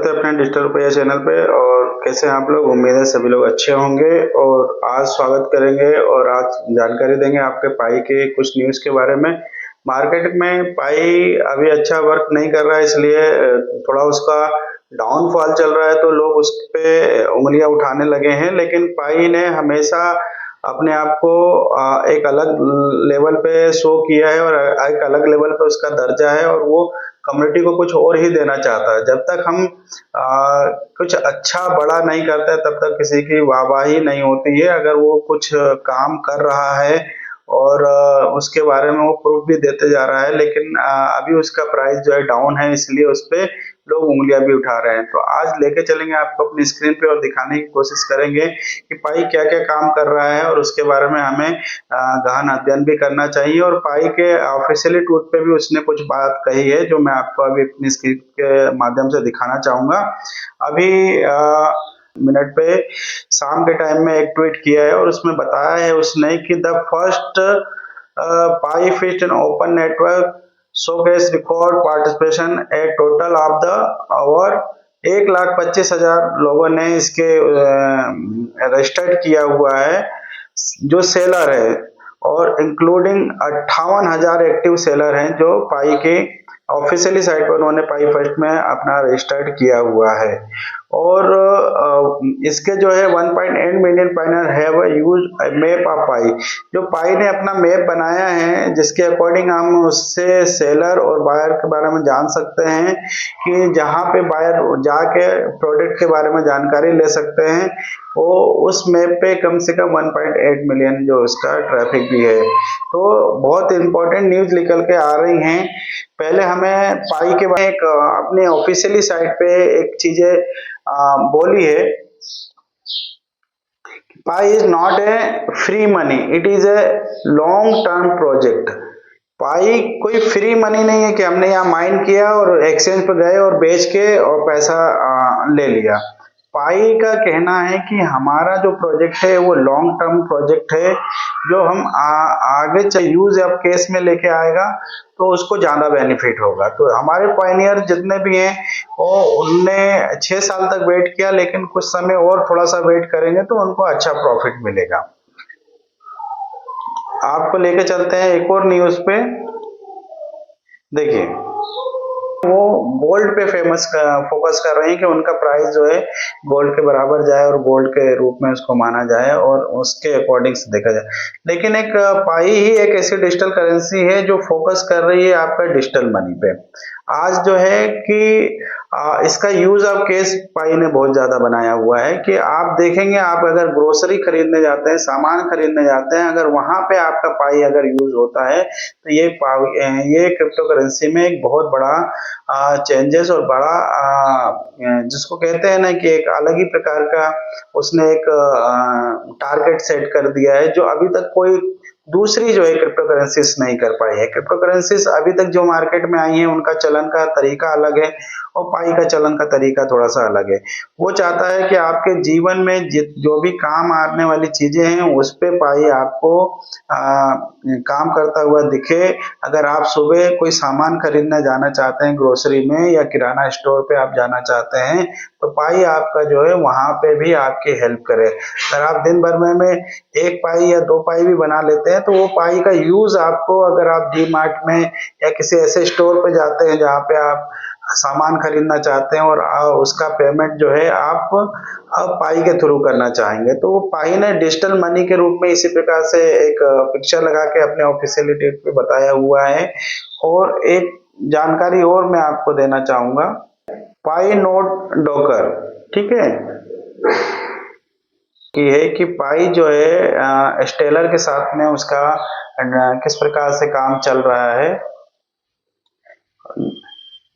स्वागत है अपने डिजिटल रुपया चैनल पे। और कैसे हैं आप लोग? उम्मीद है सभी लोग अच्छे होंगे। और आज स्वागत करेंगे और आज जानकारी देंगे आपके पाई के कुछ न्यूज़ के बारे में। मार्केट में पाई अभी अच्छा वर्क नहीं कर रहा है, इसलिए थोड़ा उसका डाउनफॉल चल रहा है, तो लोग उस पे उंगलियां उठाने लगे हैं। लेकिन पाई ने हमेशा अपने आप को एक अलग लेवल पे शो किया है और एक अलग लेवल पे उसका दर्जा है, और वो कम्युनिटी को कुछ और ही देना चाहता है। जब तक हम कुछ अच्छा बड़ा नहीं करते तब तक किसी की वाहवाही नहीं होती है। अगर वो कुछ काम कर रहा है और उसके बारे में वो प्रूफ भी देते जा रहा है, लेकिन अभी उसका प्राइस जो है डाउन है, इसलिए उस पे लोग उंगलियां भी उठा रहे हैं। तो आज लेके चलेंगे आपको अपनी स्क्रीन पे और दिखाने की कोशिश करेंगे कि पाई क्या क्या काम कर रहा है, और उसके बारे में हमें गहन अध्ययन भी करना चाहिए। और पाई के ऑफिशियली ट्वीट पे भी उसने कुछ बात कही है, जो मैं आपको अभी अपनी स्क्रीन के माध्यम से दिखाना चाहूंगा। अभी मिनट पे शाम के टाइम में एक ट्वीट किया है और उसमें बताया है उसने कि the first pi fest in open network showcase record participation a total of the over 1,25,000 लोगों ने इसके रजिस्टर्ड किया हुआ है जो सेलर है, और इंक्लूडिंग 58,000 एक्टिव सेलर हैं जो पाई के ऑफिशियली साइट पर उन्होंने पाई फर्स्ट में अपना रजिस्टर्ड किया हुआ है। और इसके जो है 1.8 million pioneer have used map of Pi. जो पाई ने अपना मैप बनाया है, जिसके अकॉर्डिंग हम उससे सेलर और बायर के बारे में जान सकते हैं कि जहां पे बायर जाके प्रोडक्ट के बारे में जानकारी ले सकते हैं, वो उस मैप पे कम से कम 1.8 मिलियन जो उसका ट्रैफिक भी है। तो बहुत इंपॉर्टेंट न्यूज निकल के आ रही हैं। पहले हमें पाई के बारे में एक अपने ऑफिशियली साइट पे एक चीजें बोली है। Pi is not a free money, it is a long term project. Pi कोई फ्री मनी नहीं है कि हमने यहाँ माइन किया और एक्सचेंज पे गए और बेच के और पैसा ले लिया। पाई का कहना है कि हमारा जो प्रोजेक्ट है वो लॉन्ग टर्म प्रोजेक्ट है, जो हम आगे यूज ऑफ केस में लेके आएगा तो उसको ज्यादा बेनिफिट होगा। तो हमारे पायनियर जितने भी हैं वो उनने 6 साल तक वेट किया, लेकिन कुछ समय और थोड़ा सा वेट करेंगे तो उनको अच्छा प्रॉफिट मिलेगा। आपको लेके चलते हैं एक और न्यूज पे। देखिए, वो गोल्ड पे फोकस कर रहे हैं कि उनका प्राइस जो है गोल्ड के बराबर जाए और गोल्ड के रूप में उसको माना जाए और उसके अकॉर्डिंग से देखा जाए। लेकिन एक पाई ही एक ऐसी डिजिटल करेंसी है जो फोकस कर रही है आपका डिजिटल मनी पे। आज जो है कि इसका यूज ऑफ केस पाई ने बहुत ज्यादा बनाया हुआ है कि आप देखेंगे, आप अगर ग्रोसरी खरीदने जाते हैं, सामान खरीदने जाते हैं, अगर वहां पे आपका पाई अगर यूज होता है तो ये क्रिप्टो करेंसी में एक बहुत बड़ा चेंजेस और बड़ा जिसको कहते हैं ना कि एक अलग ही प्रकार का उसने एक टारगेट सेट कर दिया है, जो अभी तक कोई दूसरी जो है क्रिप्टो करेंसीज नहीं कर पाई है। क्रिप्टो करेंसीज अभी तक जो मार्केट में आई हैं उनका चलन का तरीका अलग है और पाई का चलन का तरीका थोड़ा सा अलग है। वो चाहता है कि आपके जीवन में जो भी काम आने वाली चीजें हैं उस पे पाई आपको काम करता हुआ दिखे। अगर आप सुबह कोई सामान खरीदने जाना चाहते हैं ग्रोसरी में या किराना स्टोर पे आप जाना चाहते हैं, तो पाई आपका जो है वहां पे भी आपकी हेल्प करे। अगर आप दिन भर में 1 पाई या 2 पाई भी बना लेते हैं तो वो पाई का यूज आपको, अगर आप डी मार्ट में या किसी ऐसे स्टोर पे जाते हैं जहाँ पे आप सामान खरीदना चाहते हैं और उसका पेमेंट जो है आप पाई के थ्रू करना चाहेंगे, तो वो पाई ने डिजिटल मनी के रूप में इसी प्रकार से एक पिक्चर लगा के अपने ऑफिशियली ट्वीट पे बताया हुआ है। और एक जानकारी और मैं आपको देना चाहूंगा, पाई नोट डॉकर, ठीक है, कि है कि पाई जो है स्टेलर के साथ में उसका किस प्रकार से काम चल रहा है।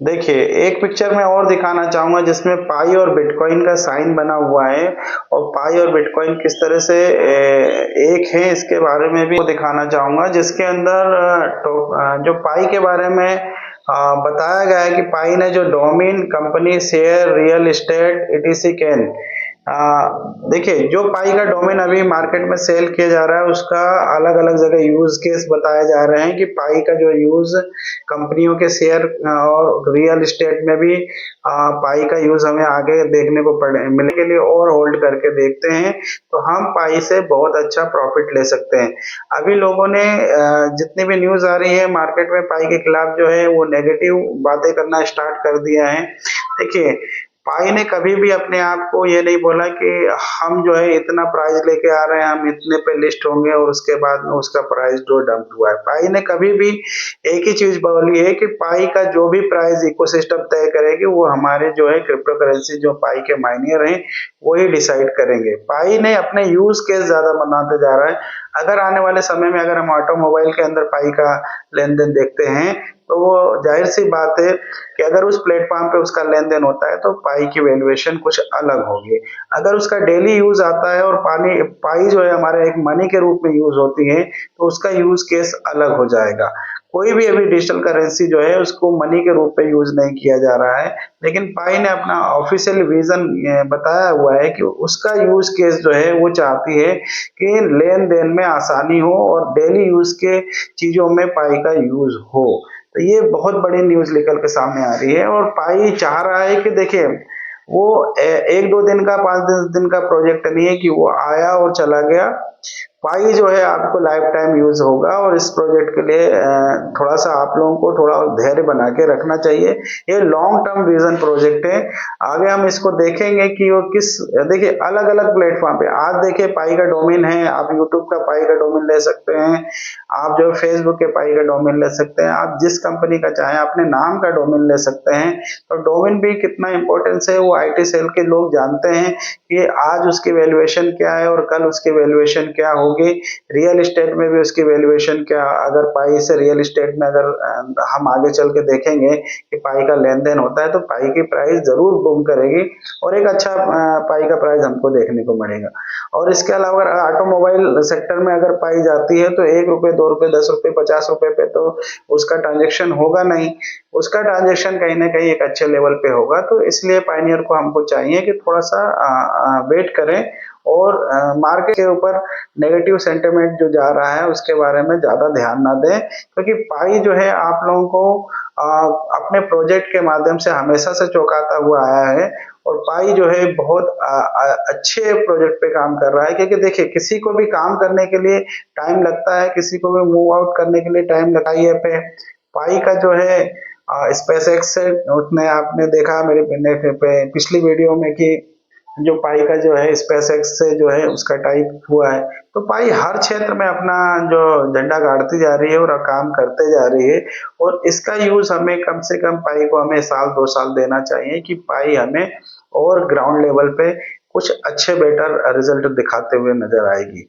देखिए, एक पिक्चर में और दिखाना चाहूंगा जिसमें पाई और बिटकॉइन का साइन बना हुआ है, और पाई और बिटकॉइन किस तरह से एक है इसके बारे में भी दिखाना चाहूंगा, जिसके अंदर जो पाई के बारे में बताया गया है कि पाई ने जो domain company share real estate etc can देखिए, जो पाई का डोमेन अभी मार्केट में सेल किया जा रहा है उसका अलग-अलग जगह यूज़ केस बताए जा रहे हैं कि पाई का जो यूज़ कंपनियों के शेयर और रियल एस्टेट में भी पाई का यूज़ हमें आगे देखने को मिलने के लिए और होल्ड करके देखते हैं, तो हम पाई से बहुत अच्छा प्रॉफिट ले सकते हैं। अभी लोगों ने जितनी भी न्यूज़ आ रही है मार्केट में पाई के खिलाफ जो है वो नेगेटिव बातें करना स्टार्ट कर दिया है। देखिए, पाई ने कभी भी अपने आप को ये नहीं बोला कि हम जो है इतना प्राइस लेके आ रहे हैं, हम इतने पे लिस्ट होंगे और उसके बाद में उसका प्राइस जो डंप हुआ है। पाई ने कभी भी एक ही चीज बोली है कि पाई का जो भी प्राइस इकोसिस्टम तय करेगी वो हमारे जो है क्रिप्टो करेंसी जो पाई के माइनियर हैं वही डिसाइड करेंगे। पाई ने अपने यूज केस ज्यादा बनाते जा रहा है। अगर आने वाले समय में अगर हम ऑटोमोबाइल के अंदर पाई का लेन देन देखते हैं तो वो जाहिर सी बात है कि अगर उस प्लेटफॉर्म पे उसका लेन देन होता है तो पाई की वैल्यूएशन कुछ अलग होगी। अगर उसका डेली यूज आता है और पाई जो है हमारे एक मनी के रूप में यूज होती है तो उसका यूज केस अलग हो जाएगा। कोई भी अभी डिजिटल करेंसी जो है उसको मनी के रूप में यूज नहीं किया जा रहा है, लेकिन पाई ने अपना ऑफिशियल विजन बताया हुआ है कि उसका यूज केस जो है वो चाहती है कि लेन देन में आसानी हो और डेली यूज के चीजों में पाई का यूज हो। तो ये बहुत बड़ी न्यूज निकल के सामने आ रही है और पाई चाह रहा है कि देखिए वो एक दो दिन का 5 10 दिन का प्रोजेक्ट नहीं है कि वो आया और चला गया। पाई जो है आपको लाइफ टाइम यूज होगा और इस प्रोजेक्ट के लिए थोड़ा सा आप लोगों को थोड़ा धैर्य बना के रखना चाहिए। ये लॉन्ग टर्म विजन प्रोजेक्ट है। आगे हम इसको देखेंगे कि वो किस देखिए अलग अलग प्लेटफॉर्म पे आज देखिए पाई का डोमेन है, आप यूट्यूब का पाई का डोमेन ले सकते हैं, आप जो फेसबुक के पाई का डोमेन ले सकते हैं, आप जिस कंपनी का चाहें अपने नाम का डोमेन ले सकते हैं। तो डोमेन भी कितना इंपॉर्टेंस है वो आईटी सेल के लोग जानते हैं कि आज उसकी वैल्यूएशन क्या है और कल उसकी वैल्यूएशन क्या होगी। रियल एस्टेट में भी उसकी वैल्यूएशन क्या, अगर पाई से रियल एस्टेट में अगर हम आगे चल के देखेंगे कि पाई का लेन देन होता है तो पाई की प्राइस जरूर बूम करेगी और एक अच्छा पाई का प्राइस हमको देखने को मिलेगा। और इसके अलावा अगर ऑटोमोबाइल सेक्टर में अगर पाई जाती है तो 1 रुपए 2 रुपए 10 रुपए 50 रुपए पे तो उसका ट्रांजेक्शन होगा नहीं, उसका ट्रांजेक्शन कहीं ना कहीं एक अच्छे लेवल पे होगा। तो इसलिए पाइनियर को हमको चाहिए कि थोड़ा सा वेट करें और मार्केट के ऊपर नेगेटिव सेंटिमेंट जो जा रहा है उसके बारे में ज्यादा ध्यान ना दें, क्योंकि पाई जो है आप लोगों को अपने प्रोजेक्ट के माध्यम से हमेशा से चौंकाता हुआ आया है और पाई जो है बहुत अच्छे प्रोजेक्ट पे काम कर रहा है। क्योंकि देखिए किसी को भी काम करने के लिए टाइम लगता है, किसी को भी मूव आउट करने के लिए टाइम लगता है। पे पाई का जो है स्पेस एक्स से उसने आपने देखा मेरे पिछली वीडियो में कि जो पाई का जो है स्पेस एक्स से जो है उसका टाइप हुआ है। तो पाई हर क्षेत्र में अपना जो झंडा गाड़ती जा रही है और काम करते जा रही है और इसका यूज हमें कम से कम पाई को हमें 1 2 साल देना चाहिए कि पाई हमें और ग्राउंड लेवल पे कुछ अच्छे बेटर रिजल्ट दिखाते हुए नजर आएगी।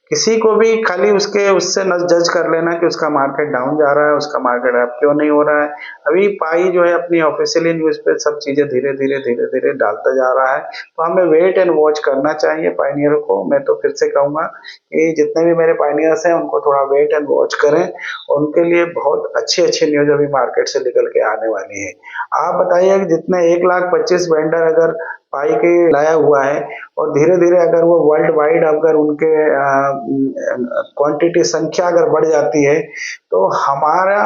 किसी को भी खाली उसके उससे न जज कर लेना कि उसका मार्केट डाउन जा रहा है, उसका मार्केट अप क्यों नहीं हो रहा है। अभी पाई जो है अपनी ऑफिशियली न्यूज पे सब चीजें धीरे धीरे डालता जा रहा है, तो हमें वेट एंड वॉच करना चाहिए पाइनियर को। मैं तो फिर से कहूंगा कि जितने भी मेरे पाइनियर्स हैं उनको थोड़ा वेट एंड वॉच करें, उनके लिए बहुत अच्छी अच्छी न्यूज अभी मार्केट से निकल के आने वाली है। आप बताइए कि जितने 1,25,000 वेंडर अगर पाई के लाया हुआ है और धीरे धीरे अगर वो वर्ल्ड वाइड अगर उनके क्वांटिटी संख्या अगर बढ़ जाती है तो हमारा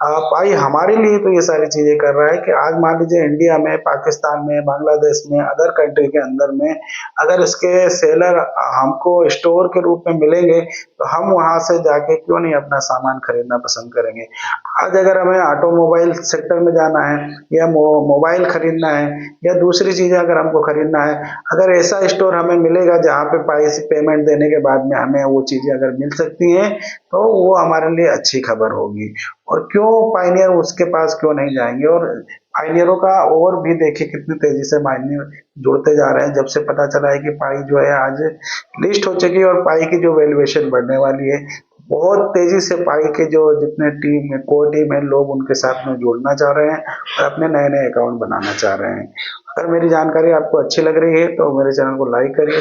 पाई हमारे लिए तो ये सारी चीजें कर रहा है कि आज मान लीजिए इंडिया में, पाकिस्तान में, बांग्लादेश में, अदर कंट्री के अंदर में अगर इसके सेलर हमको स्टोर के रूप में मिलेंगे तो हम वहां से जाके क्यों नहीं अपना सामान खरीदना पसंद करेंगे। आज अगर हमें ऑटोमोबाइल सेक्टर में जाना है या मोबाइल खरीदना है या दूसरी चीजें अगर हमको खरीदना है, अगर ऐसा स्टोर हमें मिलेगा जहाँ पे पाई से पेमेंट देने के बाद में हमें वो चीजें अगर मिल सकती हैं तो वो हमारे लिए अच्छी खबर होगी। और क्यों पाइनियर उसके पास क्यों नहीं जाएंगे। और पाइनियरों का और भी देखिए कितनी तेजी से पाइनियर जुड़ते जा रहे हैं जब से पता चला है कि पाई जो है आज लिस्ट हो चुकी है और पाई की जो वैल्यूएशन बढ़ने वाली है। बहुत तेजी से पाई के जो जितने टीम है कोर टीम है लोग उनके साथ में जुड़ना चाह रहे हैं और अपने नए नए अकाउंट बनाना चाह रहे हैं। अगर मेरी जानकारी आपको अच्छी लग रही है तो मेरे चैनल को लाइक करिए,